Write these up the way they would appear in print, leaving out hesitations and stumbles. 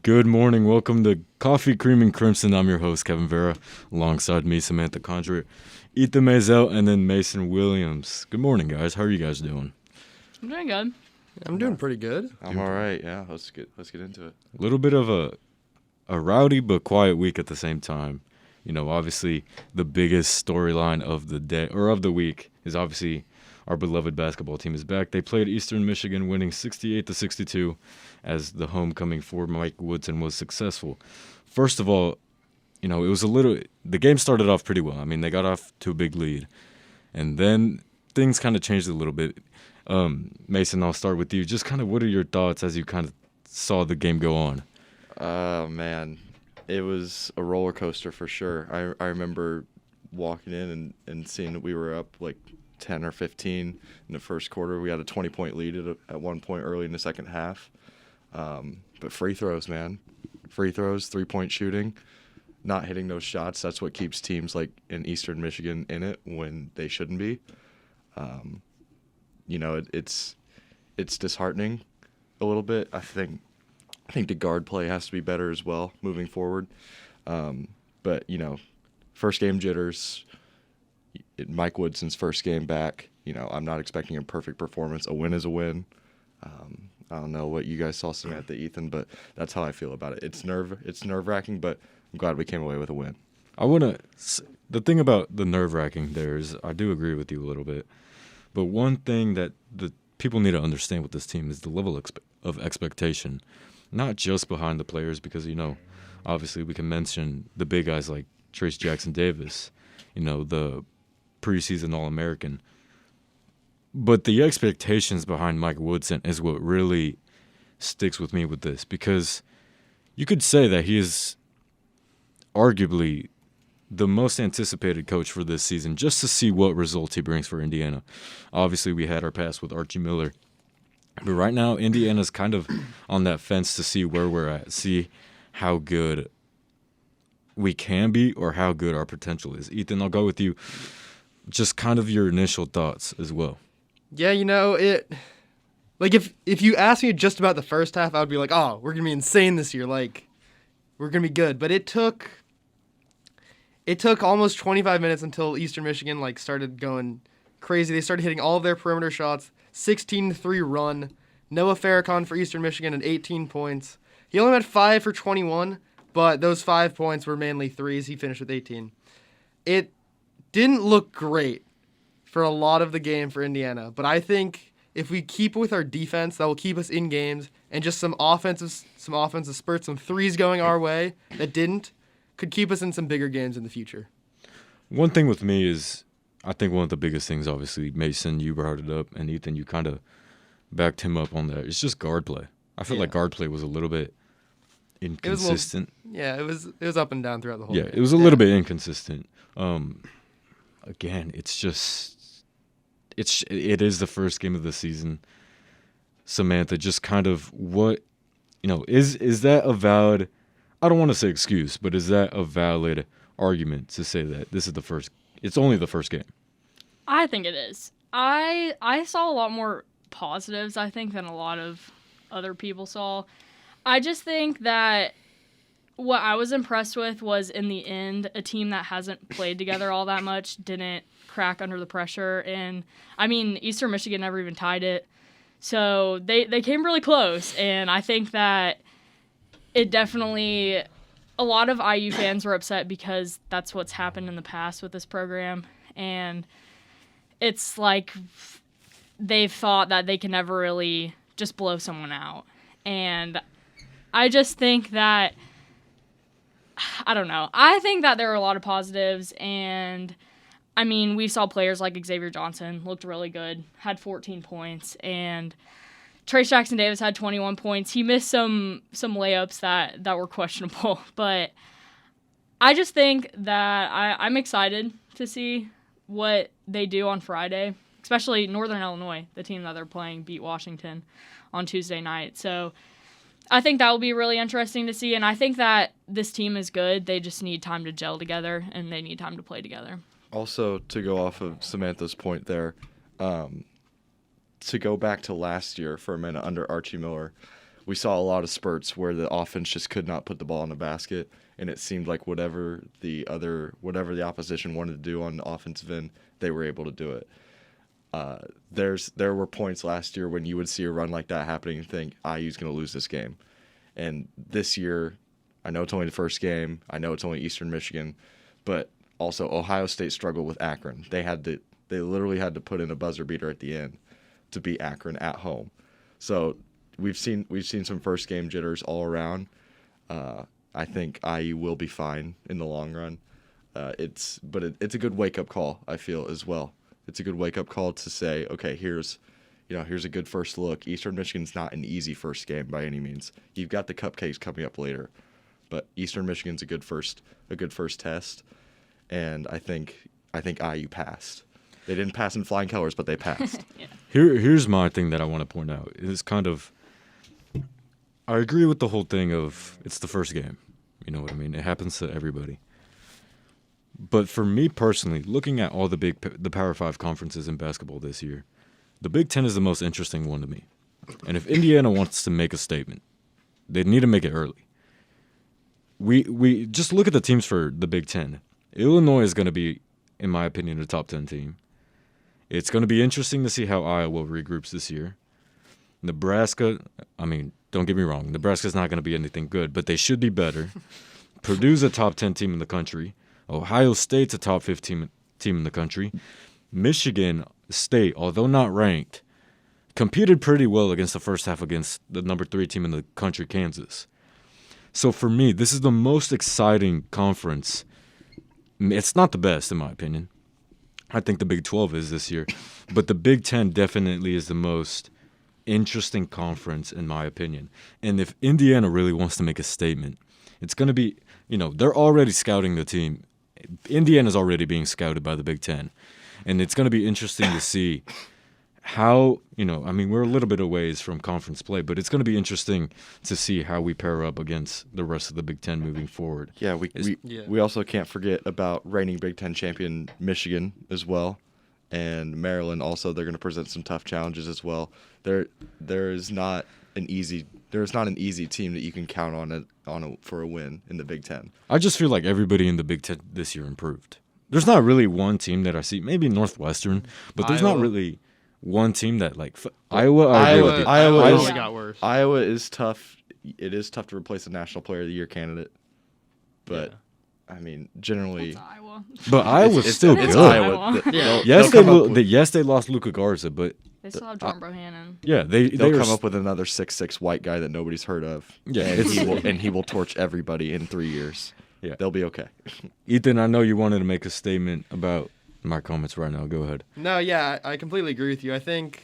Good morning. Welcome to Coffee, Cream, and Crimson. I'm your host, Kevin Vera, alongside me, Samantha Condra, Ethan Masel, and then Mason Williams. Good morning, guys. How are you guys doing? I'm doing good. I'm doing pretty good. I'm all right. Yeah, let's get into it. A little bit of a rowdy but quiet week at the same time. You know, obviously the biggest storyline of the day or of the week is obviously our beloved basketball team is back. They played Eastern Michigan, winning 68-62 as the homecoming for Mike Woodson was successful. First of all, you know, the game started off pretty well. I mean, they got off to a big lead. And then things kind of changed a little bit. Mason, I'll start with you. Just kind of what are your thoughts as you kind of saw the game go on? Man, it was a roller coaster for sure. I remember walking in and seeing that we were up like 10 or 15 in the first quarter. We had a 20-point lead at one point early in the second half. But free throws, man. Free throws, three-point shooting, not hitting those shots, that's what keeps teams like in Eastern Michigan in it when they shouldn't be. You know, it's disheartening a little bit. I think the guard play has to be better as well moving forward. But, you know, first game jitters, Mike Woodson's first game back. You know, I'm not expecting a perfect performance. A win is a win. I don't know what you guys saw, Samantha, Ethan, but that's how I feel about it. It's nerve-wracking, but I'm glad we came away with a win. The thing about the nerve-wracking there is I do agree with you a little bit. But one thing that the people need to understand with this team is the level of expectation, not just behind the players because, you know, obviously we can mention the big guys like Trace Jackson Davis, you know, the preseason All-American. But the expectations behind Mike Woodson is what really sticks with me with this because you could say that he is arguably the most anticipated coach for this season just to see what results he brings for Indiana. Obviously, we had our past with Archie Miller. But right now, Indiana's kind of on that fence to see where we're at, see how good we can be or how good our potential is. Ethan, I'll go with you. Just kind of your initial thoughts as well. Yeah, you know, like if you asked me just about the first half, I would be like, oh, we're going to be insane this year. Like, we're going to be good. But it took almost 25 minutes until Eastern Michigan, like, started going crazy. They started hitting all of their perimeter shots, 16-3 run. Noah Farrakhan for Eastern Michigan at 18 points. He only had 5 for 21, but those 5 points were mainly threes. He finished with 18. It didn't look great for a lot of the game for Indiana, but I think if we keep with our defense, that will keep us in games, and just some offensive spurts, some threes going our way that could keep us in some bigger games in the future. One thing with me is, I think one of the biggest things, obviously, Mason, you brought it up, and Ethan, you kind of backed him up on that. It's just guard play. I feel like guard play was a little bit inconsistent. It was up and down throughout the whole game. It was a little bit inconsistent. Again, it's just it is the first game of the season. Samantha, just kind of what, you know, is that a valid, I don't want to say excuse, but is that a valid argument to say that it's only the first game? I think it is. I saw a lot more positives, I think, than a lot of other people saw. I just think that what I was impressed with was, in the end, a team that hasn't played together all that much didn't crack under the pressure. And, I mean, Eastern Michigan never even tied it. So they came really close. And I think that it definitely – a lot of IU fans were upset because that's what's happened in the past with this program. And it's like they've thought that they can never really just blow someone out. And I just think that – I don't know. I think that there are a lot of positives, and I mean, we saw players like Xavier Johnson looked really good, had 14 points, and Trace Jackson Davis had 21 points. He missed some layups that were questionable, but I just think that I'm excited to see what they do on Friday, especially Northern Illinois, the team that they're playing, beat Washington on Tuesday night. So I think that will be really interesting to see, and I think that this team is good. They just need time to gel together, and they need time to play together. Also, to go off of Samantha's point there, to go back to last year for a minute under Archie Miller, we saw a lot of spurts where the offense just could not put the ball in the basket, and it seemed like whatever the opposition wanted to do on the offensive end, they were able to do it. There were points last year when you would see a run like that happening and think IU's going to lose this game. And this year, I know it's only the first game. I know it's only Eastern Michigan, but also Ohio State struggled with Akron. They literally had to put in a buzzer beater at the end to beat Akron at home. So we've seen some first game jitters all around. I think IU will be fine in the long run. It's a good wake up call, I feel, as well. It's a good wake up call to say, okay, here's a good first look. Eastern Michigan's not an easy first game by any means. You've got the cupcakes coming up later, but Eastern Michigan's a good first test, and I think IU passed. They didn't pass in flying colors, but they passed. Yeah. Here's my thing that I want to point out. It's kind of, I agree with the whole thing of it's the first game. You know what I mean? It happens to everybody. But for me personally, looking at all the Power 5 conferences in basketball this year, the Big Ten is the most interesting one to me. And if Indiana wants to make a statement, they need to make it early. We just look at the teams for the Big Ten. Illinois is going to be, in my opinion, a top 10 team. It's going to be interesting to see how Iowa regroups this year. Nebraska, I mean, don't get me wrong, Nebraska's not going to be anything good, but they should be better. Purdue's a top 10 team in the country. Ohio State's a top 15 team in the country. Michigan State, although not ranked, competed pretty well against the first half against the number 3 team in the country, Kansas. So for me, this is the most exciting conference. It's not the best, in my opinion. I think the Big 12 is this year. But the Big 10 definitely is the most interesting conference, in my opinion. And if Indiana really wants to make a statement, it's going to be, they're already scouting the team. Indiana's already being scouted by the Big Ten. And it's going to be interesting to see how, we're a little bit away from conference play, but it's going to be interesting to see how we pair up against the rest of the Big Ten moving forward. Yeah, we also can't forget about reigning Big Ten champion Michigan as well. And Maryland also, they're going to present some tough challenges as well. There is not an easy team that you can count on for a win in the Big Ten. I just feel like everybody in the Big Ten this year improved. There's not really one team that I see, maybe Northwestern, but there's not really one team that Iowa. Iowa got worse. Iowa is tough. It is tough to replace a National Player of the Year candidate, but generally. That's Iowa. But Iowa's still good. Iowa. Yes, they lost Luka Garza, but they still have John Bohannon. Yeah, they'll come up with another 6'6" white guy that nobody's heard of. Yeah, and he will torch everybody in 3 years. Yeah, they'll be okay. Ethan, I know you wanted to make a statement about my comments right now. Go ahead. No, yeah, I completely agree with you. I think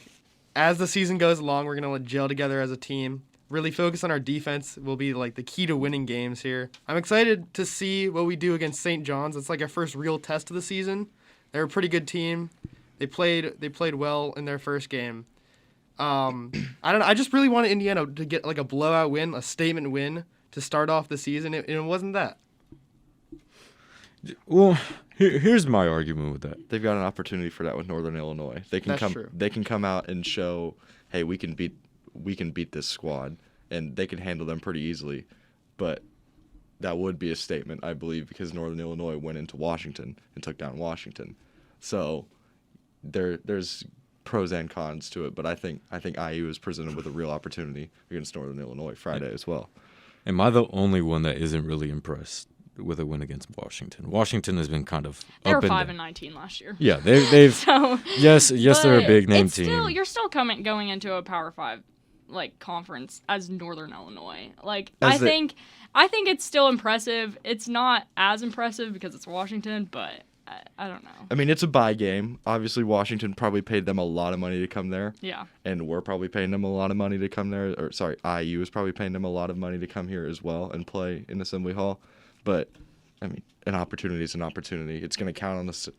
as the season goes along, we're going to gel together as a team. Really focus on our defense will be the key to winning games here. I'm excited to see what we do against St. John's. It's our first real test of the season. They're a pretty good team. They played well in their first game. I don't know. I just really wanted Indiana to get a blowout win, a statement win to start off the season, and it wasn't that. Well, here's my argument with that. They've got an opportunity for that with Northern Illinois. That's true. They can come out and show, hey, we can beat this squad, and they can handle them pretty easily. But that would be a statement, I believe, because Northern Illinois went into Washington and took down Washington. So there's pros and cons to it, but I think IU is presented with a real opportunity against Northern Illinois Friday as well. Am I the only one that isn't really impressed with a win against Washington? Washington has been kind of they were up and 5-19 last year. Yeah, they've so, yes, they're a big name team. You're still going into a Power 5 conference as Northern Illinois. I think it's still impressive. It's not as impressive because it's Washington, but I don't know. It's a bye game. Obviously, Washington probably paid them a lot of money to come there. Yeah. And we're probably paying them a lot of money to come there. Or sorry, IU is probably paying them a lot of money to come here as well and play in Assembly Hall. But an opportunity is an opportunity. It's going to count on the stat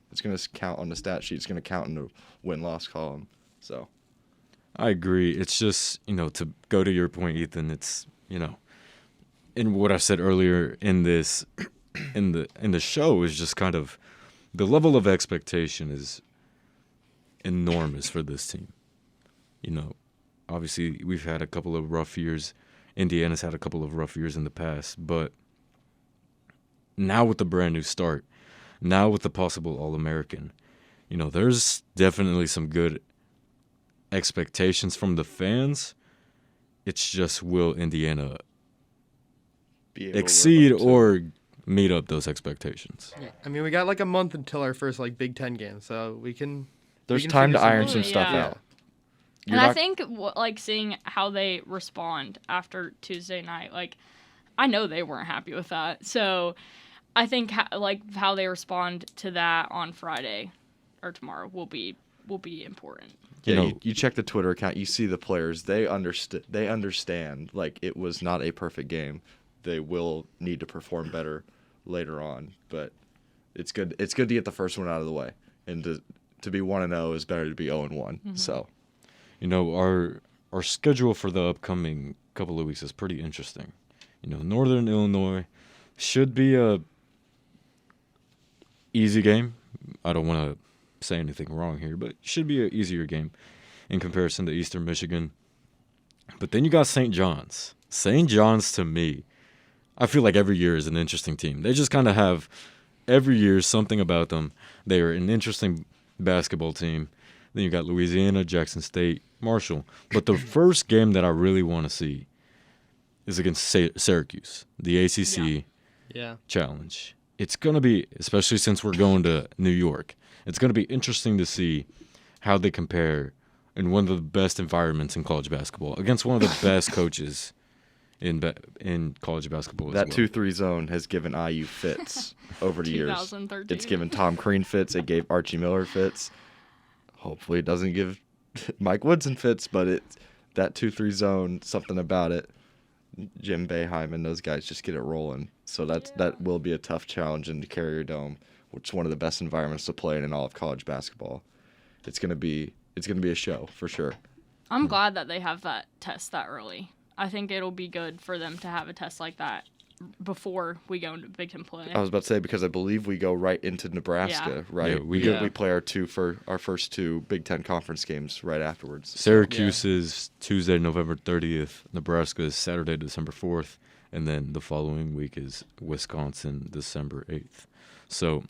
sheet. It's going to count in the win-loss column. So, I agree. It's just to go to your point, Ethan. It's in what I said earlier in this in the show is just kind of the level of expectation is enormous for this team. Obviously we've had a couple of rough years Indiana's had a couple of rough years in the past, but now with the brand new start, now with the possible All-American, there's definitely some good expectations from the fans. It's just, will Indiana Be able to live exceed up to- or meet up those expectations? Yeah. I mean, we got like a month until our first Big Ten game, so we can. There's can time figure to iron something some out. stuff Yeah. out. And You're I not- think seeing how they respond after Tuesday night, I know they weren't happy with that. So I think how they respond to that on Friday or tomorrow will be important. Yeah, you check the Twitter account, you see the players. They understand it was not a perfect game. They will need to perform better later on, but it's good. It's good to get the first one out of the way, and to be 1-0 is better to be 0-1. Mm-hmm. So, Our schedule for the upcoming couple of weeks is pretty interesting. Northern Illinois should be a easy game. I don't want to say anything wrong here, but should be an easier game in comparison to Eastern Michigan. But then you got St. John's. St. John's, to me, I feel like every year is an interesting team. They just kind of have every year something about them. They are an interesting basketball team. Then you got Louisiana, Jackson State, Marshall. But the first game that I really want to see is against Syracuse, the ACC Yeah. Challenge. It's going to be, especially since we're going to New York, it's going to be interesting to see how they compare in one of the best environments in college basketball against one of the best coaches in college basketball. that as well. 2-3 zone has given IU fits over the years. 2013. It's given Tom Crean fits. It gave Archie Miller fits. Hopefully, it doesn't give Mike Woodson fits, but that 2-3 zone, something about it. Jim Boeheim and those guys just get it rolling. So that will be a tough challenge in the Carrier Dome, which is one of the best environments to play in all of college basketball. It's gonna be a show for sure. I'm glad that they have that test that early. I think it'll be good for them to have a test like that before we go into Big Ten play. I was about to say, because I believe we go right into Nebraska, right? Yeah, we play our first two Big Ten conference games right afterwards. Syracuse is Tuesday, November 30th. Nebraska is Saturday, December 4th. And then the following week is Wisconsin, December 8th. So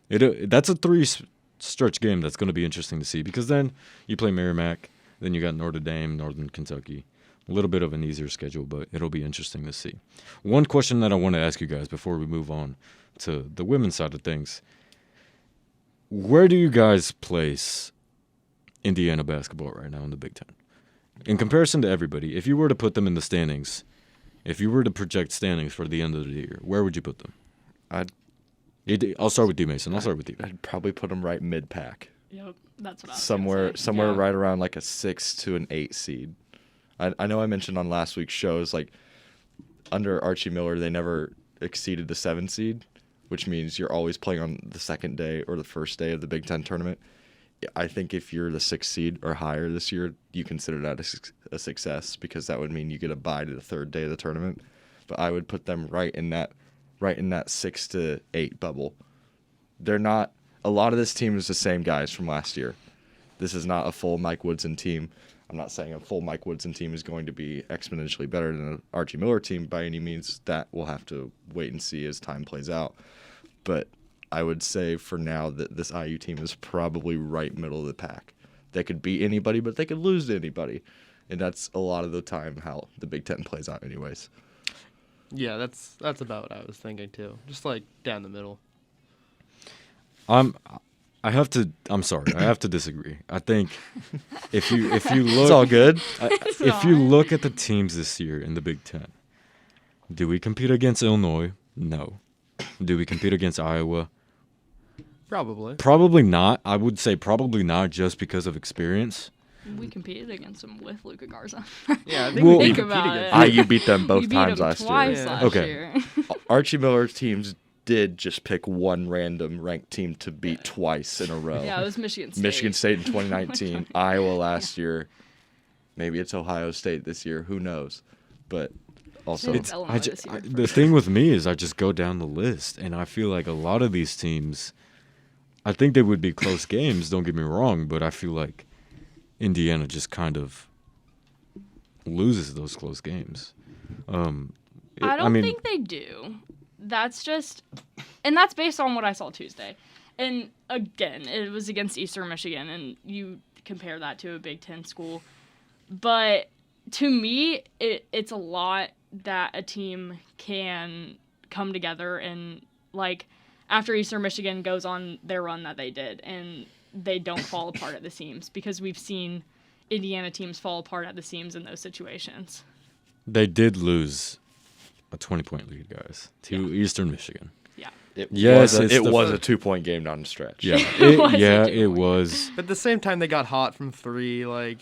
that's a three-stretch game that's going to be interesting to see, because then you play Merrimack, then you got Notre Dame, Northern Kentucky. A little bit of an easier schedule, but it'll be interesting to see. One question that I want to ask you guys before we move on to the women's side of things: where do you guys place Indiana basketball right now in the Big Ten? In comparison to everybody, if you were to put them in the standings, if you were to project standings for the end of the year, where would you put them? I'll start with you, Mason. I'll start with you. I'd probably put them right mid-pack. Yep, that's what I was Somewhere gonna say. Yeah. right around like a 6 to an 8 seed. I know I mentioned on last week's shows, under Archie Miller, they never exceeded the 7 seed, which means you're always playing on the second day or the first day of the Big Ten tournament. I think if you're the 6 seed or higher this year, you consider that a success, because that would mean you get a bye to the third day of the tournament. But I would put them right in that 6 to 8 bubble. They're not. A lot of this team is the same guys from last year. This is not a full Mike Woodson team. I'm not saying a full Mike Woodson team is going to be exponentially better than an Archie Miller team by any means. That we'll have to wait and see as time plays out. But I would say for now that this IU team is probably right middle of the pack. They could beat anybody, but they could lose to anybody. And that's a lot of the time how the Big Ten plays out anyways. Yeah, that's about what I was thinking too. Just down the middle. I have to disagree. I think if you look, It's all good. if you look at the teams this year in the Big Ten, do we compete against Illinois? No. Do we compete against Iowa? Probably. Probably not. I would say probably not, just because of experience. We competed against them with Luka Garza. Yeah, I think Well, we Think can compete about against it. IU beat them We both beat times them last twice year. last Okay. year. Archie Miller teams did just pick one random ranked team to beat twice in a row. Yeah, it was Michigan State. Michigan State in 2019, Iowa last year. Maybe it's Ohio State this year. Who knows? But also, It's Illinois this year. The thing with me is I just go down the list, and I feel like a lot of these teams, I think they would be close games, don't get me wrong, but I feel like Indiana just kind of loses those close games. I don't think they do. That's based on what I saw Tuesday. And again, it was against Eastern Michigan, and you compare that to a Big Ten school. But to me, it's a lot that a team can come together and, like, after Eastern Michigan goes on their run that they did, and they don't fall apart at the seams, because we've seen Indiana teams fall apart at the seams in those situations. They did lose a 20-point lead, guys, to Eastern Michigan. Yeah. It was a 2-point game down the stretch. Yeah, it was. But at the same time, they got hot from three, like,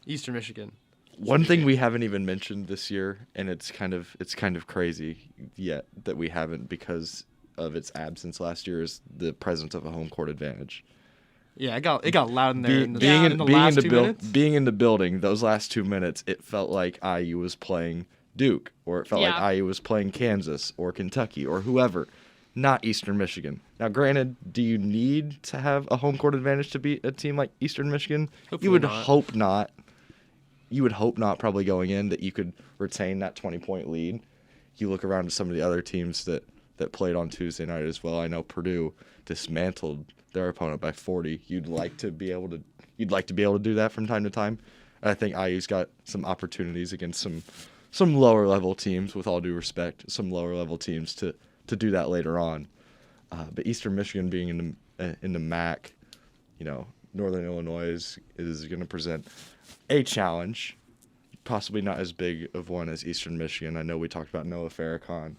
Eastern Michigan. One thing we haven't even mentioned this year, and it's kind of crazy yet that we haven't because of its absence last year, is the presence of a home court advantage. Yeah, it got loud in there in the last 2 minutes. Being in the building, those last 2 minutes, it felt like IU was playing Duke, or it felt like IU was playing Kansas or Kentucky or whoever, not Eastern Michigan. Now, granted, do you need to have a home court advantage to beat a team like Eastern Michigan? Hopefully you would not. hope not. You would hope not, probably going in, that you could retain that 20-point lead. You look around at some of the other teams that played on Tuesday night as well. I know Purdue dismantled their opponent by 40. You'd like to be able to do that from time to time. And I think IU's got some opportunities against some lower level teams, with all due respect, some lower level teams to do that later on. But Eastern Michigan being in the MAC, Northern Illinois is going to present a challenge, possibly not as big of one as Eastern Michigan. I know we talked about Noah Farrakhan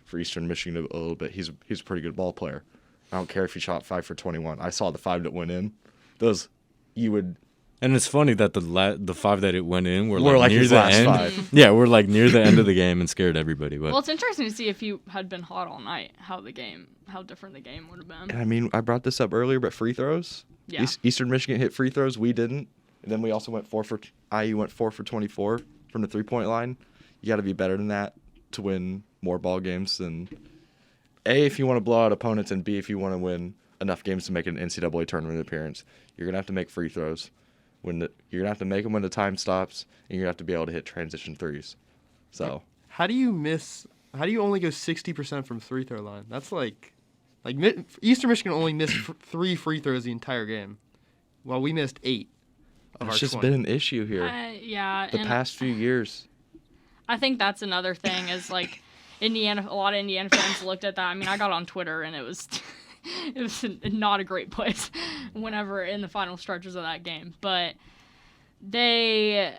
for Eastern Michigan a little bit. He's a pretty good ball player. I don't care if he shot 5 for 21. I saw the 5 that went in. Those you would. And it's funny that the 5 that it went in were like near his the last end. 5. Yeah, we're like near the end of the game and scared everybody. But well, it's interesting to see if you had been hot all night, how different the game would have been. And I mean, I brought this up earlier, but free throws. Yeah. Eastern Michigan hit free throws. We didn't. And then we also IU went 4 for 24 from the 3-point line. You got to be better than that to win more ball games than A, if you want to blow out opponents, and B, if you want to win enough games to make an NCAA tournament appearance. You're going to have to make free throws. You're going to have to make them when the time stops, and you're going to have to be able to hit transition threes. So how do you only go 60% from free throw line? That's like Eastern Michigan only missed 3 free throws the entire game, while we missed 8 of it's our just 20. been an issue here the past few years. I think that's another thing is, like, a lot of Indiana fans looked at that. I mean, I got on Twitter, and it was not a great place whenever in the final stretches of that game. But they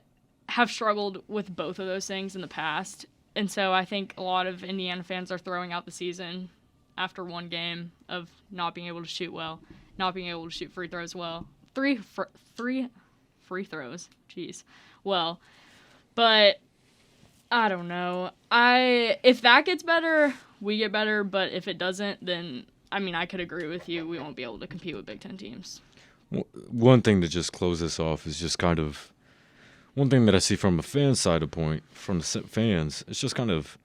have struggled with both of those things in the past. And so I think a lot of Indiana fans are throwing out the season after one game of not being able to shoot well, not being able to shoot free throws well. Three free throws. Jeez. Well, but I don't know. If that gets better, we get better. But if it doesn't, then, I mean, I could agree with you. We won't be able to compete with Big Ten teams. One thing to just close this off is just kind of one thing that I see from a fan side of point, from the fans, it's just kind of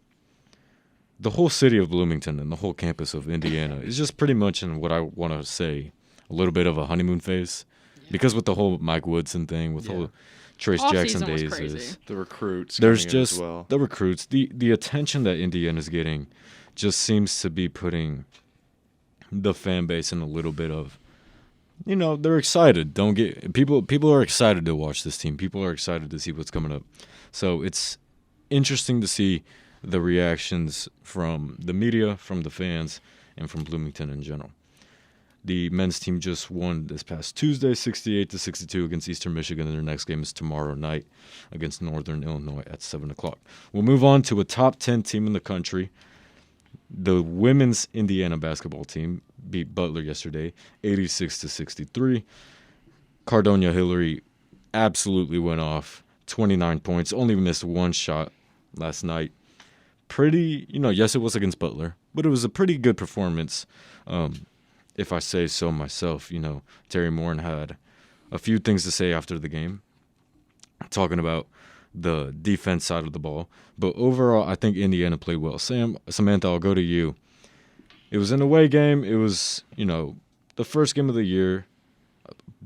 the whole city of Bloomington and the whole campus of Indiana is just pretty much in what I want to say a little bit of a honeymoon phase. Yeah. Because with the whole Mike Woodson thing, with the whole Trace Jackson days, is the recruits. There's just as well. The recruits, the attention that Indiana's getting, just seems to be putting the fan base in a little bit of, they're excited. People are excited to watch this team. People are excited to see what's coming up. So it's interesting to see the reactions from the media, from the fans, and from Bloomington in general. The men's team just won this past Tuesday, 68-62 against Eastern Michigan, and their next game is tomorrow night against Northern Illinois at 7 o'clock. We'll move on to a top 10 team in the country. The women's Indiana basketball team beat Butler yesterday, 86-63. Cardonia Hillary absolutely went off, 29 points, only missed one shot last night. Pretty, yes, it was against Butler, but it was a pretty good performance. If I say so myself, Terry Morin had a few things to say after the game, talking about the defense side of the ball. But overall, I think Indiana played well. Samantha, I'll go to you. It was an away game. It was, the first game of the year.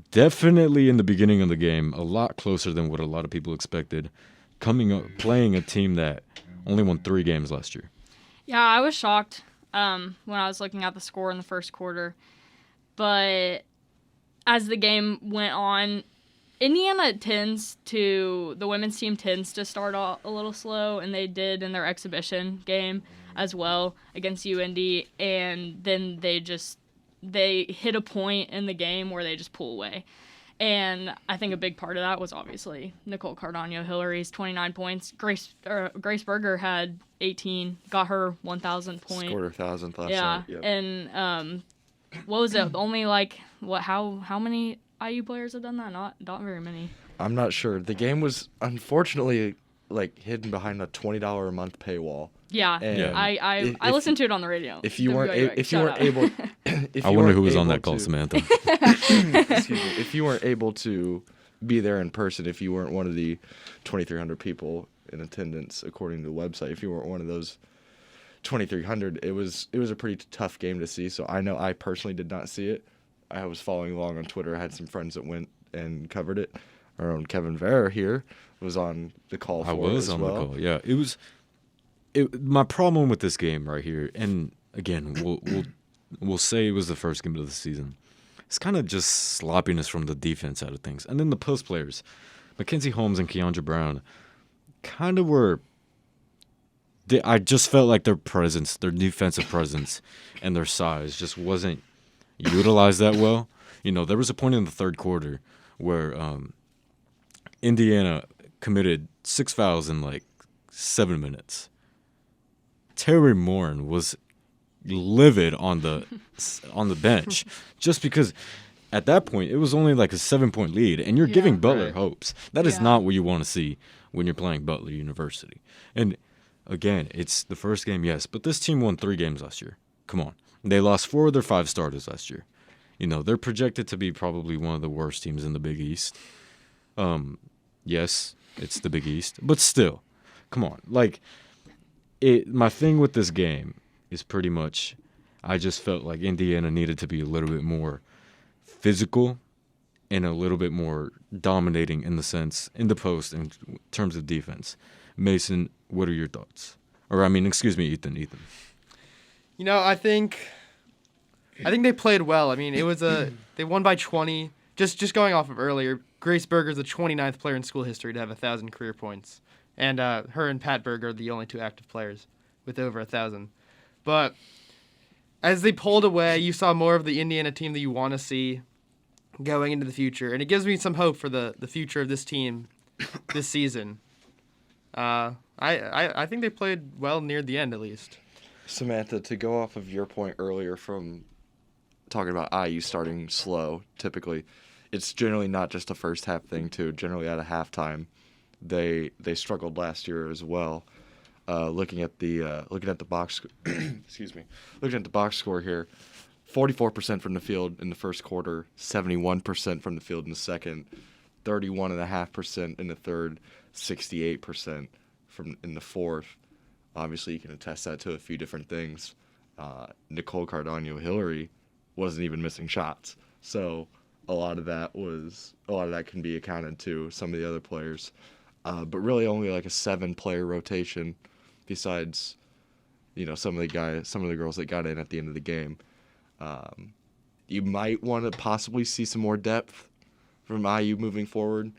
Definitely in the beginning of the game, a lot closer than what a lot of people expected. playing a team that only won 3 games last year. Yeah, I was shocked when I was looking at the score in the first quarter. But as the game went on, the women's team tends to start off a little slow, and they did in their exhibition game as well against UND, and then they hit a point in the game where they just pull away. And I think a big part of that was obviously Nicole Cardano-Hillary's 29 points. Grace Berger had 18, got her 1,000th point. Scored her 1,000th last yeah, night. Yep. And what was it? Only how many IU players have done that? Not very many. I'm not sure. The game was unfortunately hidden behind a $20 a month paywall. Yeah, And I listened to it on the radio. If you weren't able, I wonder who was on that call, Samantha. Excuse me. If you weren't able to be there in person, if you weren't one of the 2,300 people in attendance, according to the website, if you weren't one of those 2,300, it was a pretty tough game to see. So I know I personally did not see it. I was following along on Twitter. I had some friends that went and covered it. Our own Kevin Vera here was on the call for it as well. I was on the call, yeah. My problem with this game right here, and again, we'll say it was the first game of the season. It's kind of just sloppiness from the defense side of things. And then the post players, Mackenzie Holmes and Keandra Brown, kind of were. I just felt like their presence, their defensive presence, and their size just wasn't utilized that well. There was a point in the third quarter where Indiana committed 6 fouls in 7 minutes. Terry Morin was livid on the bench just because at that point it was only a 7-point lead, and you're giving Butler hopes. That is not what you want to see when you're playing Butler University. And again, it's the first game, yes, but this team won 3 games last year. Come on. They lost 4 of their 5 starters last year. They're projected to be probably one of the worst teams in the Big East. Yes, it's the Big East, but still, come on. My thing with this game is pretty much I just felt like Indiana needed to be a little bit more physical and a little bit more dominating in the post in terms of defense. Mason, what are your thoughts? Excuse me, Ethan. I think they played well. They won by 20. Just going off of earlier, Grace Berger is the 29th player in school history to have 1,000 career points. And her and Pat Berger are the only 2 active players with over 1,000. But as they pulled away, you saw more of the Indiana team that you want to see going into the future. And it gives me some hope for the future of this team this season. I think they played well near the end, at least. Samantha, to go off of your point earlier from talking about IU starting slow, typically, it's generally not just a first half thing, too. Generally at a halftime, they struggled last year as well. Looking at the box, looking at the box score here, 44% from the field in the first quarter, 71% from the field in the second, 31.5% in the third, 68% in the fourth. Obviously, you can attest that to a few different things. Nicole Cardano-Hillary wasn't even missing shots, so a lot of that can be accounted to some of the other players. But really only a 7-player rotation, besides, some of the girls that got in at the end of the game. You might want to possibly see some more depth from IU moving forward.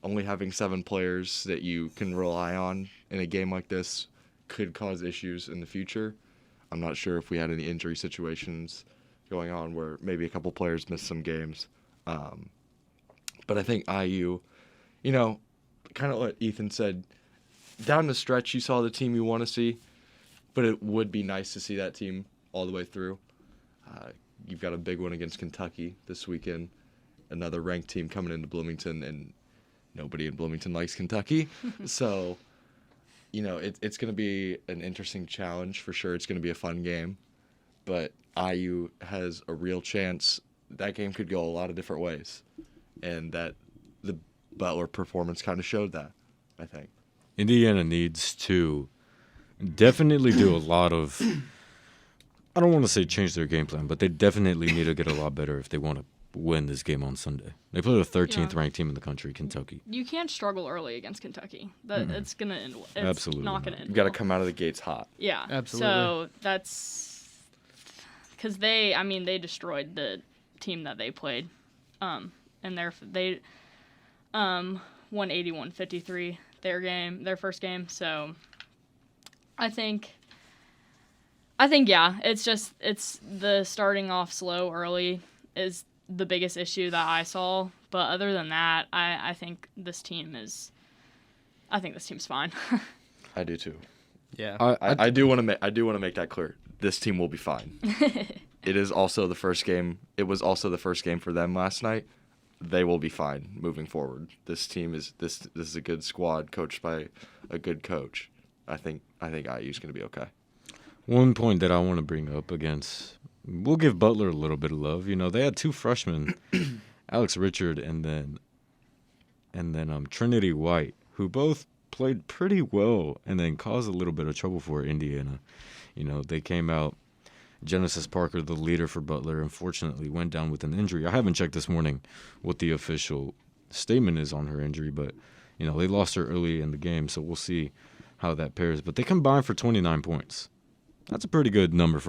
Only having 7 players that you can rely on in a game like this could cause issues in the future. I'm not sure if we had any injury situations going on where maybe a couple players missed some games. But I think IU, kind of what Ethan said, down the stretch you saw the team you want to see, but it would be nice to see that team all the way through. You've got a big one against Kentucky this weekend, another ranked team coming into Bloomington, and nobody in Bloomington likes Kentucky. So, it's going to be an interesting challenge for sure. It's going to be a fun game, but IU has a real chance. That game could go a lot of different ways, and that the Butler performance kind of showed that, I think. Indiana needs to definitely do a lot of, I don't want to say change their game plan, but they definitely need to get a lot better if they want to win this game on Sunday. They play the 13th ranked team in the country, Kentucky. You can't struggle early against Kentucky. It's gonna end. It's Absolutely not gonna end. You got to well. come out of the gates hot. Yeah, Absolutely. So that's because they destroyed the team that they played, and they won 81-53 their first game. So I think yeah, it's the starting off slow early is the biggest issue that I saw. But other than that, I think this team's fine. I do too. Yeah. I do want to make that clear. This team will be fine. It is also the first game. It was also the first game for them last night. They will be fine moving forward. This team is this is a good squad coached by a good coach. I think IU's going to be okay. One point that I want to bring up against, we'll give Butler a little bit of love. You know, they had two freshmen, Alex Richard and then Trinity White, who both played pretty well and then caused a little bit of trouble for Indiana. You know, they came out. Genesis Parker, the leader for Butler, unfortunately went down with an injury. I haven't checked this morning what the official statement is on her injury, but, you know, they lost her early in the game, so we'll see how that pairs. But they combined for 29 points. That's a pretty good number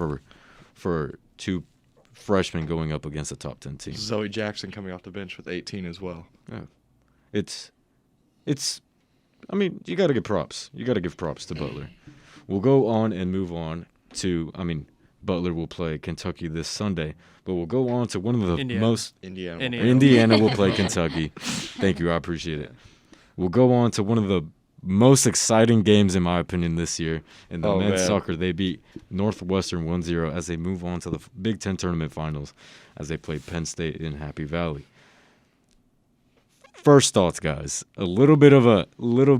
for two freshmen going up against a top 10 team. Zoe Jackson coming off the bench with 18 as well. Yeah. It's I mean, you got to give props. You got to give props to Butler. We'll go on and move on to, Butler will play Kentucky this Sunday, but we'll go on to one of the Indiana will play Kentucky. Thank you. I appreciate it. We'll go on to one of the most exciting games, in my opinion, this year. In the men's soccer, they beat Northwestern 1-0 as they move on to the Big Ten tournament finals as they play Penn State in Happy Valley. First thoughts, guys. A little bit of a A little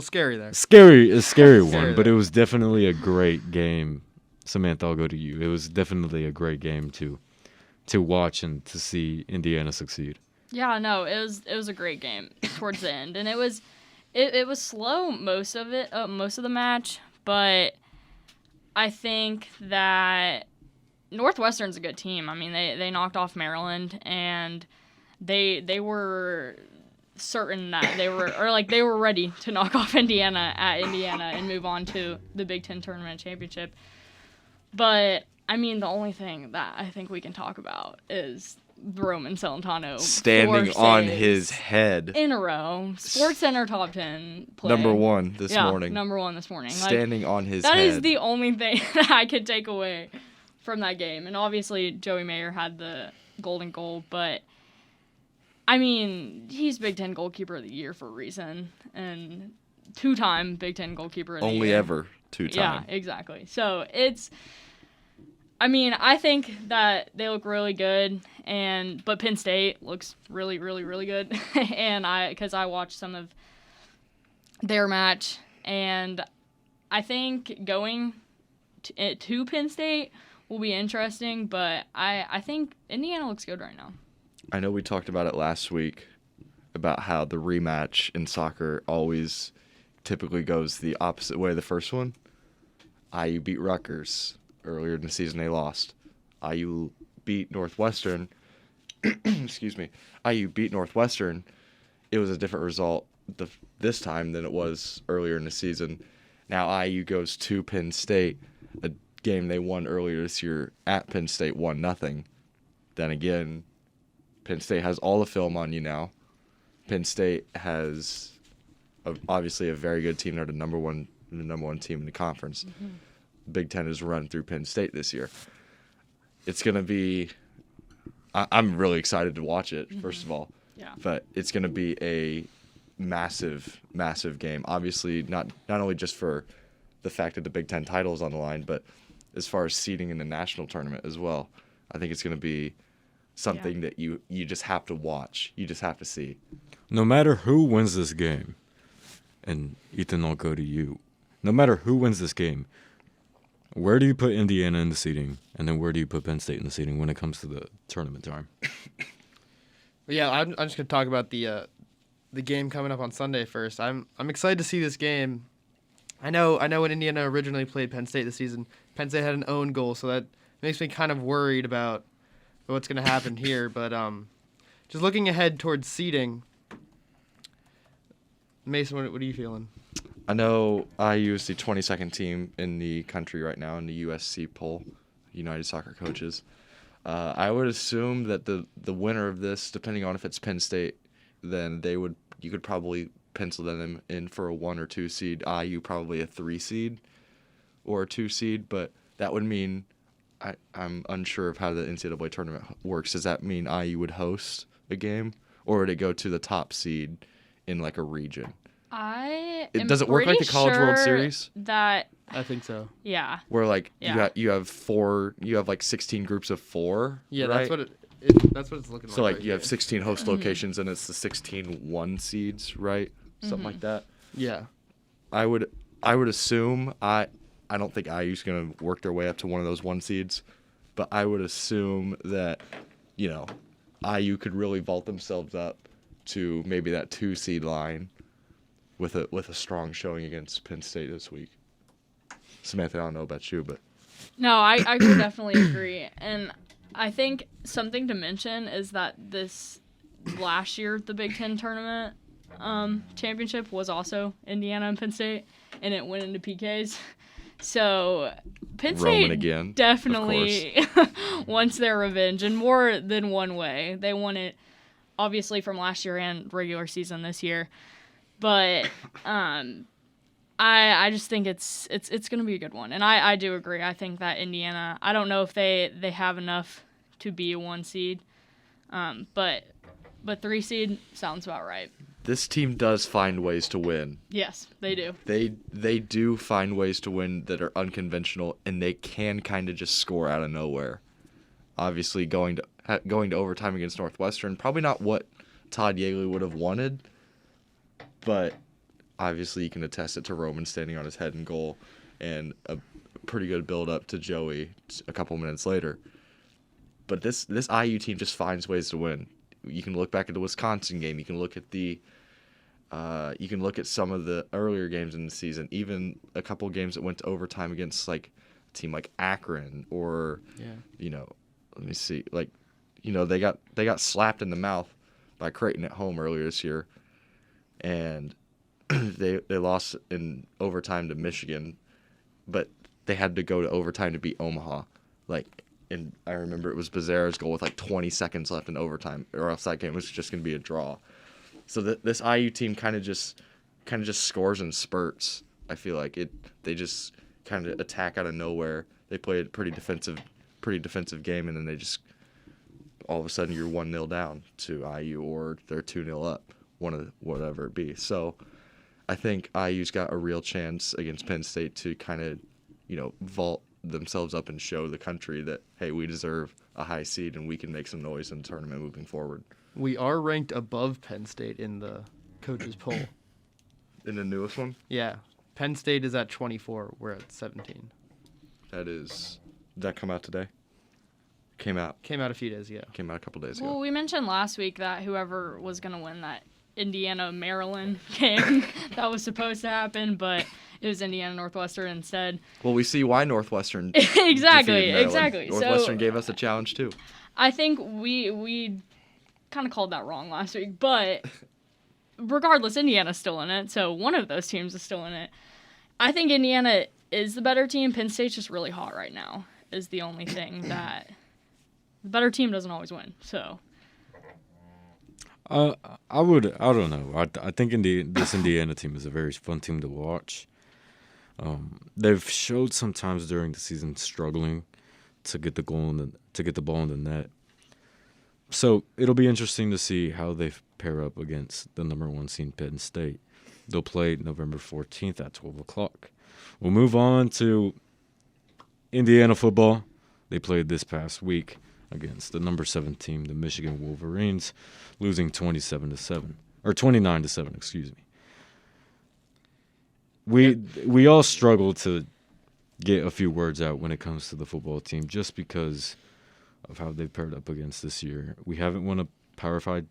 scary there. Scary one, Scary but there. it was definitely a great game. Samantha, I'll go to you. It was definitely a great game to watch and to see Indiana succeed. Yeah, no, it was a great game towards the end, and it was slow most of the match, but I think that Northwestern's a good team. I mean, they knocked off Maryland, and they were certain that they were ready to knock off Indiana at Indiana and move on to the Big Ten tournament championship. But I mean, the only thing that I think we can talk about is Roman Celentano standing on his head in a row. Sports Center top 10 play. Number one this morning. Number one this morning. Standing on his that head. That is the only thing that I could take away from that game. And obviously, Joey Mayer had the golden goal, but I mean, he's Big Ten goalkeeper of the year for a reason, and two-time Big Ten goalkeeper of the year. Only ever two-time. Yeah, exactly. So I think that they look really good, but Penn State looks really, really, really good. And because I watched some of their match, and I think going to Penn State will be interesting, but I think Indiana looks good right now. I know we talked about it last week about how the rematch in soccer always typically goes the opposite way of the first one. IU beat Rutgers. Earlier in the season, they lost. IU beat Northwestern. Excuse me. IU beat Northwestern. It was a different result this time than it was earlier in the season. Now IU goes to Penn State, a game they won earlier this year at Penn State, 1-0. Then again, Penn State has all the film on you now. Penn State has obviously a very good team. They're the number one team in the conference. Mm-hmm. Big Ten has run through Penn State this year. It's going to be I'm really excited to watch it, first of all. Yeah. But it's going to be a massive, massive game. Obviously, not only just for the fact that the Big Ten title is on the line, but as far as seeding in the national tournament as well. I think it's going to be something that you just have to watch. You just have to see. No matter who wins this game, and Ethan, I'll go to you. No matter who wins this game, where do you put Indiana in the seeding, and then where do you put Penn State in the seeding when it comes to the tournament time? Yeah, I'm just gonna talk about the game coming up on Sunday first. I'm excited to see this game. I know when Indiana originally played Penn State this season, Penn State had an own goal, so that makes me kind of worried about what's going to happen here. But just looking ahead towards seeding, Mason, what are you feeling? I know IU is the 22nd team in the country right now in the USC poll, United Soccer Coaches. I would assume that the winner of this, depending on if it's Penn State, then you could probably pencil them in for a 1 or 2 seed. IU probably a 3 seed or a 2 seed, but that would mean I'm unsure of how the NCAA tournament works. Does that mean IU would host a game, or would it go to the top seed in like a region? Does it work like the College World Series? That I think so. yeah. Where like Yeah. you have like 16 groups of 4. Yeah, right? that's what it's looking like. So like right you have here. 16 host locations and it's the 16 1 seeds, right? Something like that. Yeah. I would assume I don't think IU's going to work their way up to one of those 1 seeds, but I would assume that IU could really vault themselves up to maybe that 2 seed line with a strong showing against Penn State this week. Samantha, I don't know about you, but No, I could definitely agree. And I think something to mention is that this last year, the Big Ten tournament championship was also Indiana and Penn State, and it went into PKs. So Penn Roman State again, definitely wants their revenge in more than one way. They won it, obviously, from last year and regular season this year. But I just think it's going to be a good one. And I do agree. I think that Indiana, I don't know if they have enough to be a 1 seed. But 3 seed sounds about right. this team does find ways to win. Yes, they do. They do find ways to win that are unconventional, and they can kind of just score out of nowhere. Obviously, going to overtime against Northwestern, probably not what Todd Yeagley would have wanted, but obviously you can attest it to Roman standing on his head in goal and a pretty good build-up to Joey a couple minutes later. But this IU team just finds ways to win. You can look back at the Wisconsin game. You can look at some of the earlier games in the season, even a couple games that went to overtime against like a team like Akron or let me see, they got slapped in the mouth by Creighton at home earlier this year, and they lost in overtime to Michigan, but they had to go to overtime to beat Omaha. And I remember it was Becerra's goal with 20 seconds left in overtime, or else that game was just going to be a draw. So this IU team kind of just scores in spurts. I feel like they just kind of attack out of nowhere. They play a pretty defensive game, and then they just all of a sudden you're 1-0 down to IU, or they're 2-0 up, whatever it be. So I think IU's got a real chance against Penn State to kind of vault themselves up and show the country that, hey, we deserve a high seed and we can make some noise in the tournament moving forward. We are ranked above Penn State in the coaches poll. In the newest one? Yeah. Penn State is at 24. We're at 17. Did that come out today? Came out a few days ago. Came out a couple days Well, ago. we mentioned last week that whoever was going to win that Indiana-Maryland game that was supposed to happen, but it was Indiana-Northwestern instead. Well, we see why Northwestern Exactly. Northwestern So, gave us a challenge too. I think we kind of called that wrong last week, but regardless, Indiana's still in it, so one of those teams is still in it. I think Indiana is the better team. Penn State's just really hot right now is the only thing that the better team doesn't always win, so... I don't know. I think this Indiana team is a very fun team to watch. They've showed sometimes during the season struggling to get the ball in the net. So it'll be interesting to see how they pair up against the number 1 seed Penn State. They'll play November 14th at 12 o'clock. We'll move on to Indiana football. They played this past week against the number 7 team, the Michigan Wolverines, losing 29-7, excuse me. We all struggle to get a few words out when it comes to the football team just because of how they've paired up against this year. We haven't won a Power 5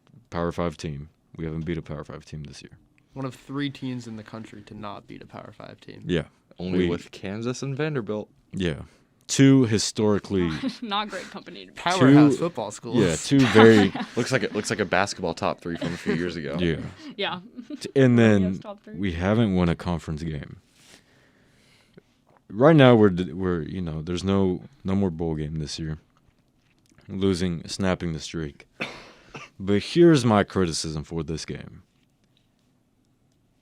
team. We haven't beat a Power 5 team this year. One of 3 teams in the country to not beat a Power 5 team. Yeah. Only with Kansas and Vanderbilt. Yeah. two historically, Not great company to be. Powerhouse football schools. yeah, two very, looks like a basketball top 3 from a few years ago. yeah. Yeah. And then Yes, top three. we haven't won a conference game. Right now we're there's no more bowl game this year. Snapping the streak. But here's my criticism for this game.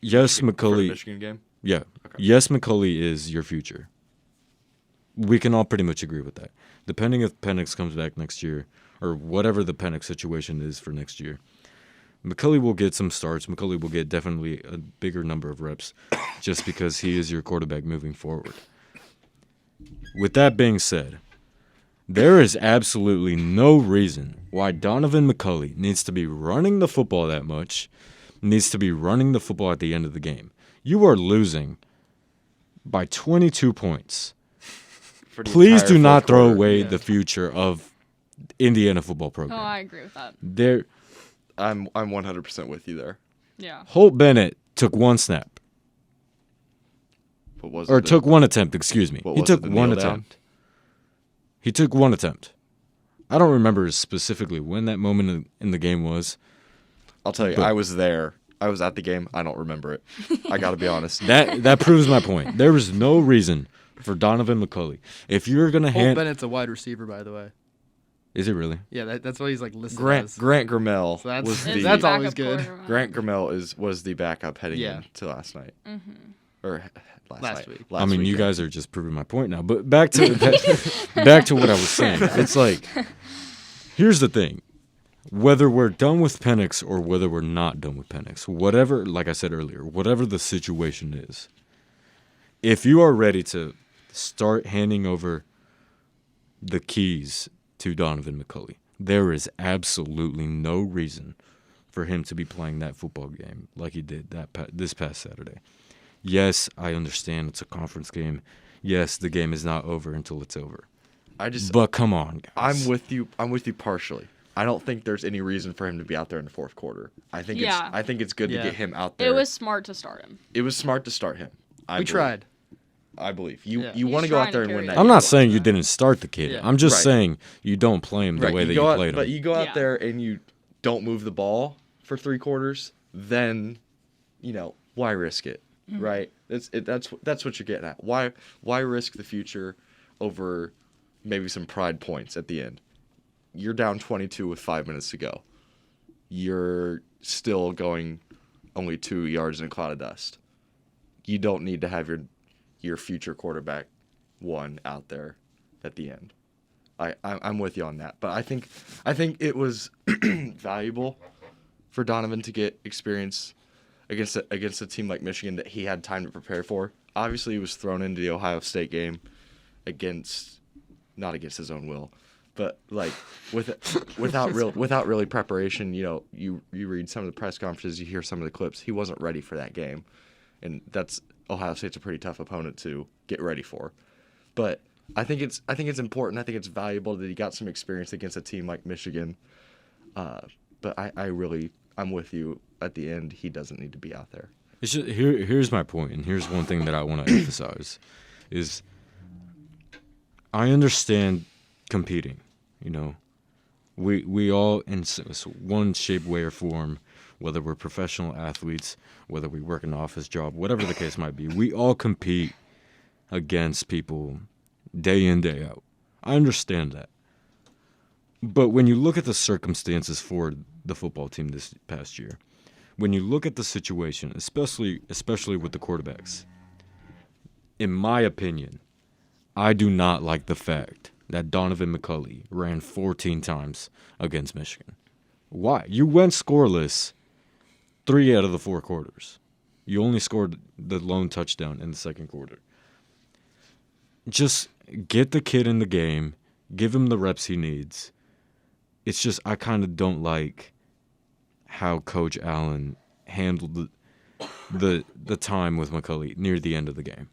Yes, For the McCulley. Michigan game. Yeah. Okay. Yes, McCulley is your future. We can all pretty much agree with that. Depending if Penix comes back next year or whatever the Penix situation is for next year, McCulley will get some starts. McCulley will get definitely a bigger number of reps just because he is your quarterback moving forward. With that being said, there is absolutely no reason why Donovan McCulley needs to be running the football that much, needs to be running the football at the end of the game. You are losing by 22 points. For the Please entire do not fourth throw quarter. away Yeah. the future of Indiana football Oh, program. I agree with that. There, I'm 100% with you there. Yeah. Holt Bennett took one snap, But was or it the- took one attempt. Excuse me. what He was it, took the one kneel down? attempt. He took one attempt. I don't remember specifically when that moment in the game was. I'll tell you, But- I was there. I was at the game. I don't remember it. I got to be honest. That proves my point. There was no reason for Donovan McCulley. If you're gonna Holt hand, Bennett's a wide receiver, by the way. is it really? Yeah, that's what he's like listed Grant as. Grimmel So that's- was It's the that's backup always good. quarterback. Grant Grimmel was the backup heading Yeah. into last night Mm-hmm. or last Last night. week. I mean, you weekend. guys are just proving my point now. But back to back to what I was saying. It's like, here's the thing: whether we're done with Penix or whether we're not done with Penix, whatever, like I said earlier, whatever the situation is, if you are ready to start handing over the keys to Donovan McCulley, there is absolutely no reason for him to be playing that football game like he did this past Saturday. Yes, I understand it's a conference game. Yes, the game is not over until it's over. But come on, guys. I'm with you partially. I don't think there's any reason for him to be out there in the fourth quarter. I think Yeah. it's good Yeah. to get him out there. It was smart to start him. It was smart to start him. We tried. I believe. You Yeah. you want to He's go out trying there to and win carry that. I'm game. not saying you didn't start the kid. Yeah. I'm just Right. saying you don't play him the way that you go out, played him. But you go out Yeah. there and you don't move the ball for 3 quarters, then, why risk it, right? That's what you're getting at. Why risk the future over maybe some pride points at the end? You're down 22 with 5 minutes to go. You're still going only 2 yards in a cloud of dust. You don't need to have your future quarterback one out there at the end. I'm with you on that, but I think it was valuable for Donovan to get experience against a team like Michigan that he had time to prepare for. Obviously, he was thrown into the Ohio State game not against his own will, but like without really preparation. You read some of the press conferences, you hear some of the clips. He wasn't ready for that game, and Ohio State's a pretty tough opponent to get ready for. But I think it's important. I think it's valuable that he got some experience against a team like Michigan. But I'm with you. At the end, he doesn't need to be out there. It's just, here's my point, and here's one thing that I want to emphasize is I understand competing. We all in one shape, way, or form, whether we're professional athletes, whether we work an office job, whatever the case might be, we all compete against people day in, day out. I understand that. But when you look at the circumstances for the football team this past year, when you look at the situation, especially with the quarterbacks, in my opinion, I do not like the fact that Donovan McCulley ran 14 times against Michigan. Why? You went scoreless 3 out of the 4 quarters. You only scored the lone touchdown in the second quarter. Just get the kid in the game, give him the reps he needs. It's just I kind of don't like how Coach Allen handled the time with McCulley near the end of the game.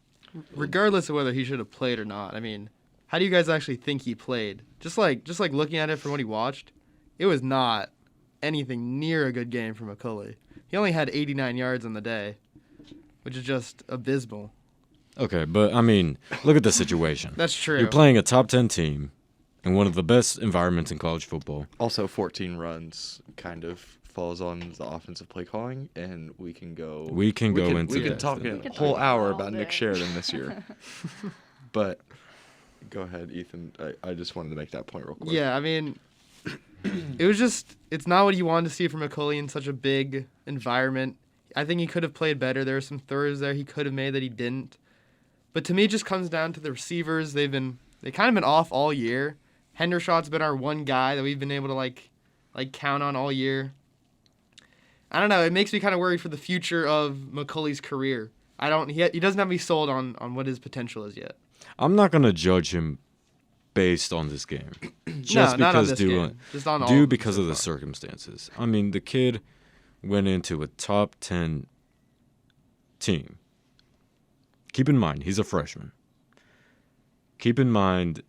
Regardless of whether he should have played or not, I mean, how do you guys actually think he played? Just like looking at it from what he watched, it was not anything near a good game from McCulley. He only had 89 yards on the day, which is just abysmal. Okay, but I mean, look at the situation. That's true. You're playing a top 10 team in one of the best environments in college football. Also, 14 runs kind of falls on the offensive play calling, and we can go. We can go into We can that. talk We a could whole talk hour all about Nick day. Sheridan this year. But go ahead, Ethan. I just wanted to make that point real quick. Yeah, I mean, it's not what you wanted to see from McCulley in such a big environment. I think he could have played better. There were some throws there he could have made that he didn't. But to me, it just comes down to the receivers. They kind of been off all year. Hendershot's been our one guy that we've been able to like count on all year. I don't know. It makes me kind of worried for the future of McCulley's career. He doesn't have me sold on what his potential is yet. I'm not going to judge him based on this game. Not on this game. Just on all because so of the far. circumstances. I mean, the kid went into a top 10 team. Keep in mind, he's a freshman. Keep in mind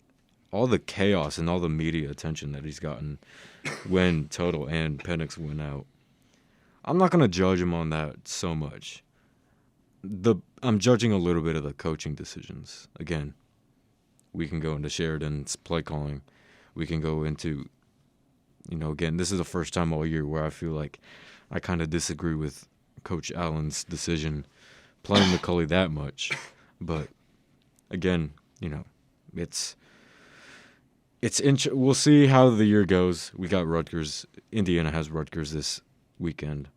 all the chaos and all the media attention that he's gotten when Total and Penix went out. I'm not going to judge him on that so much. I'm judging a little bit of the coaching decisions. Again, we can go into Sheridan's play calling. We can go into, again, this is the first time all year where I feel like I kind of disagree with Coach Allen's decision playing McCulley that much. But again, we'll see how the year goes. We got Rutgers. Indiana has Rutgers this weekend.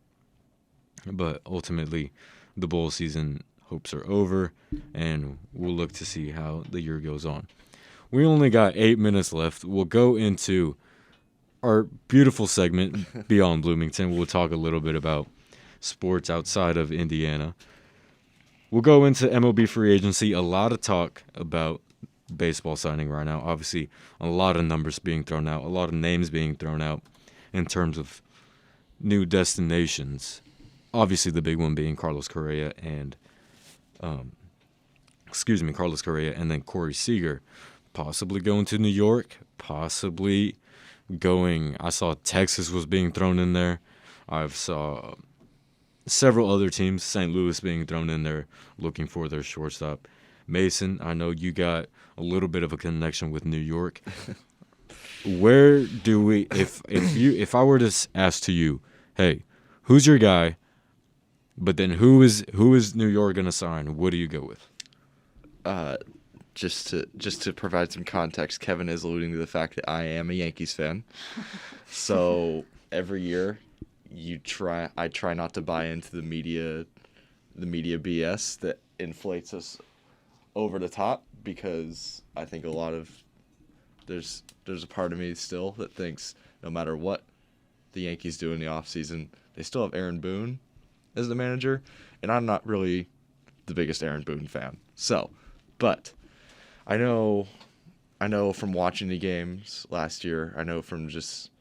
But ultimately, the bowl season hopes are over, and we'll look to see how the year goes on. We only got 8 minutes left. We'll go into our beautiful segment, Beyond Bloomington. We'll talk a little bit about sports outside of Indiana. We'll go into MLB free agency. A lot of talk about baseball signing right now. Obviously, a lot of numbers being thrown out, a lot of names being thrown out in terms of new destinations. Obviously, the big one being Carlos Correa and then Corey Seager, possibly going to New York, possibly going. I saw Texas was being thrown in there. I saw several other teams, St. Louis being thrown in there, looking for their shortstop. Mason, I know you got a little bit of a connection with New York. Where do we, if I were to ask to you, hey, who's your guy? But then who is New York going to sign? What do you go with? Just to provide some context, Kevin is alluding to the fact that I am a Yankees fan. So every year, I try not to buy into the media BS that inflates us over the top, because I think there's a part of me still that thinks no matter what the Yankees do in the offseason, they still have Aaron Boone as the manager, and I'm not really the biggest Aaron Boone fan. So, but I know from watching the games last year, I know from just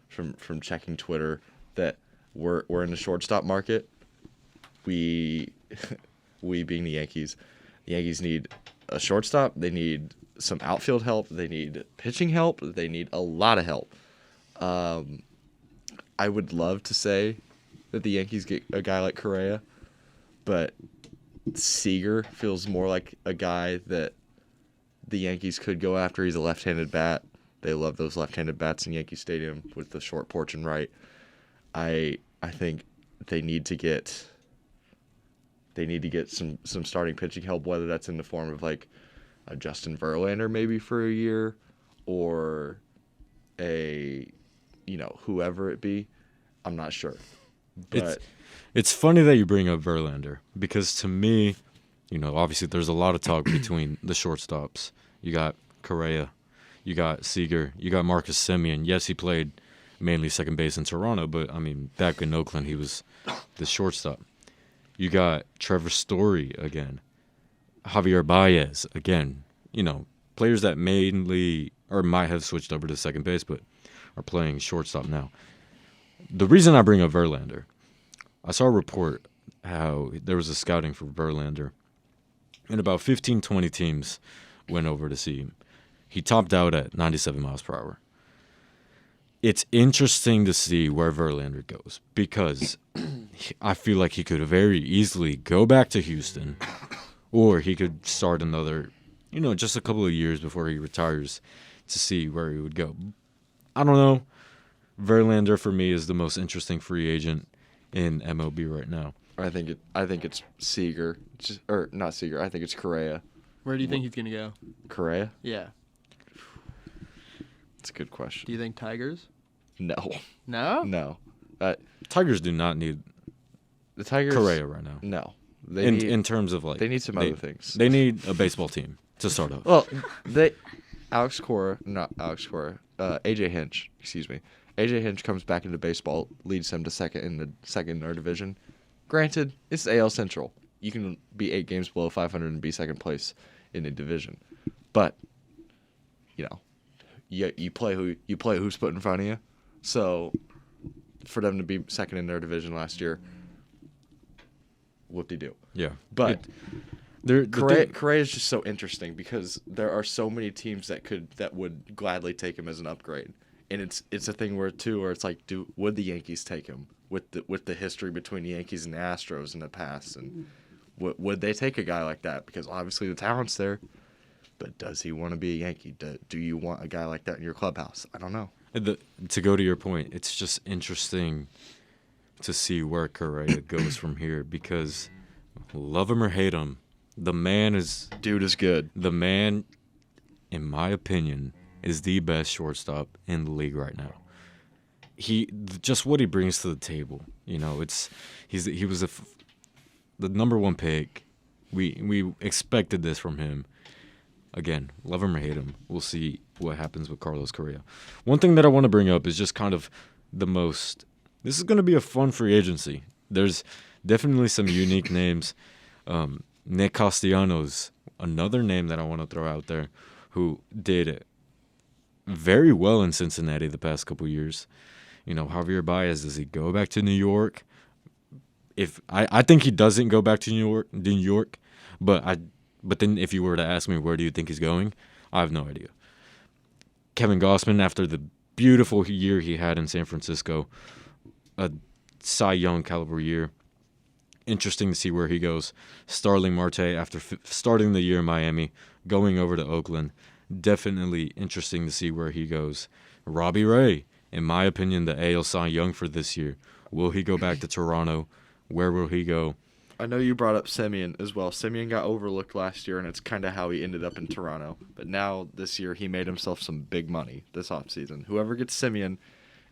from checking Twitter that we're in the shortstop market. We being the Yankees need a shortstop. They need some outfield help. They need pitching help. They need a lot of help. I would love to say that the Yankees get a guy like Correa, but Seager feels more like a guy that the Yankees could go after. He's a left-handed bat. They love those left-handed bats in Yankee Stadium with the short porch and right. I think they need to get some starting pitching help, whether that's in the form of like a Justin Verlander maybe for a year, or whoever it be. I'm not sure. But It's funny that you bring up Verlander, because to me, obviously there's a lot of talk between the shortstops. You got Correa, you got Seager, you got Marcus Semien. Yes, he played mainly second base in Toronto, but I mean, back in Oakland, he was the shortstop. You got Trevor Story again, Javier Baez again. Players that mainly or might have switched over to second base, but are playing shortstop now. The reason I bring up Verlander, I saw a report how there was a scouting for Verlander, and about 15, 20 teams went over to see him. He topped out at 97 miles per hour. It's interesting to see where Verlander goes, because I feel like he could very easily go back to Houston or he could start another, just a couple of years before he retires to see where he would go. I don't know. Verlander for me is the most interesting free agent in MLB right now. I think it's Seager, or not Seager. I think it's Correa. Where do you think he's gonna go? Correa? Yeah. That's a good question. Do you think Tigers? No. No. No. Tigers do not need The Tigers. Correa right now. No. In terms of they need some other things. They need a baseball team to start off. Well, AJ Hinch, excuse me. AJ Hinch comes back into baseball, leads them to second in our division. Granted, it's AL Central. You can be 8 games below 500 and be second place in a division. But, you play who's put in front of you. So, for them to be second in their division last year, whoop-de-doo. Yeah. But Correa is just so interesting because there are so many teams that would gladly take him as an upgrade, and it's a thing where it's like, would the Yankees take him with the history between the Yankees and the Astros in the past, and would they take a guy like that? Because obviously the talent's there, but does he want to be a Yankee? Do you want a guy like that in your clubhouse? I don't know. To go to your point, it's just interesting to see where Correa goes from here because, love him or hate him, dude is good. The man, in my opinion, is the best shortstop in the league right now. Just what he brings to the table, he was the number 1 pick. We expected this from him. Again, love him or hate him, we'll see what happens with Carlos Correa. One thing that I want to bring up is just kind of this is going to be a fun free agency. There's definitely some unique names. Nick Castellanos, another name that I want to throw out there, who did very well in Cincinnati the past couple years. Javier Baez, does he go back to New York? I think he doesn't go back to New York, but then if you were to ask me where do you think he's going, I have no idea. Kevin Gausman, after the beautiful year he had in San Francisco, a Cy Young caliber year. Interesting to see where he goes. Starling Marte, after starting the year in Miami, going over to Oakland. Definitely interesting to see where he goes. Robbie Ray, in my opinion, the AL Cy Young for this year. Will he go back to Toronto? Where will he go? I know you brought up Semien as well. Semien got overlooked last year, and it's kind of how he ended up in Toronto. But now, this year, he made himself some big money this offseason. Whoever gets Semien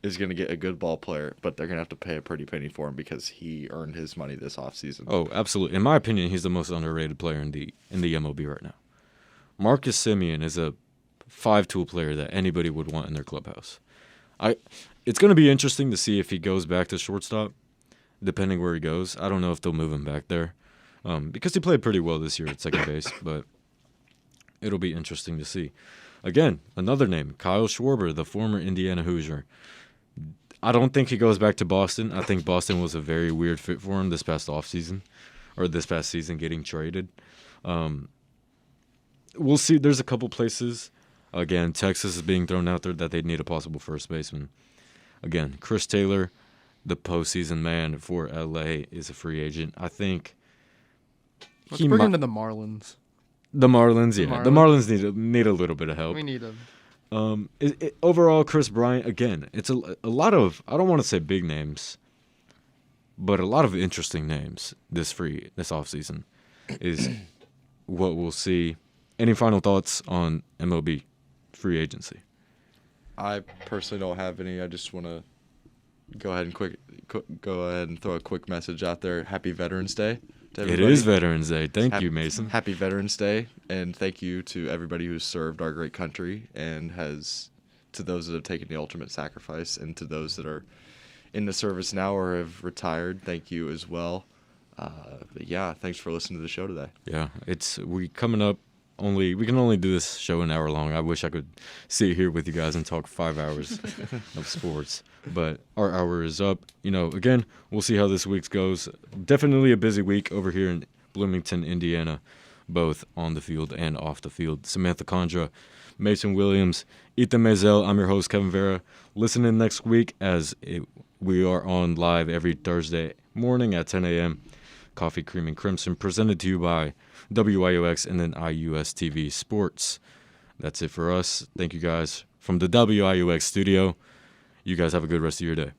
is going to get a good ball player, but they're going to have to pay a pretty penny for him because he earned his money this offseason. Oh, absolutely. In my opinion, he's the most underrated player in the MLB right now. Marcus Semien is a 5-tool player that anybody would want in their clubhouse. It's going to be interesting to see if he goes back to shortstop, depending where he goes. I don't know if they'll move him back there because he played pretty well this year at second base, but it'll be interesting to see. Again, another name, Kyle Schwarber, the former Indiana Hoosier. I don't think he goes back to Boston. I think Boston was a very weird fit for him this past offseason, or this past season getting traded. We'll see. There's a couple places. Again, Texas is being thrown out there that they need a possible first baseman. Again, Chris Taylor, the postseason man for LA, is a free agent. I think let's bring him to the Marlins. The Marlins, yeah. The Marlins need a little bit of help. We need him. Overall, Chris Bryant, again, it's a lot of, I don't want to say big names, but a lot of interesting names this offseason is what we'll see. Any final thoughts on MLB free agency? I personally don't have any. I just want to go ahead and throw a quick message out there. Happy Veterans Day to everybody. It is Veterans Day. Thank you, Mason. Happy Veterans Day, and thank you to everybody who's served our great country and to those that have taken the ultimate sacrifice, and to those that are in the service now or have retired. Thank you as well. But yeah, thanks for listening to the show today. Yeah, we coming up. We can only do this show an hour long. I wish I could sit here with you guys and talk 5 hours of sports. But our hour is up. Again, we'll see how this week goes. Definitely a busy week over here in Bloomington, Indiana, both on the field and off the field. Samantha Condra, Mason Williams, Ethan Masel. I'm your host, Kevin Vera. Listen in next week we are on live every Thursday morning at 10 a.m. Coffee, Cream, and Crimson, presented to you by WIOX and then IUS TV Sports. That's it for us. Thank you guys from the WIUX studio. You guys have a good rest of your day.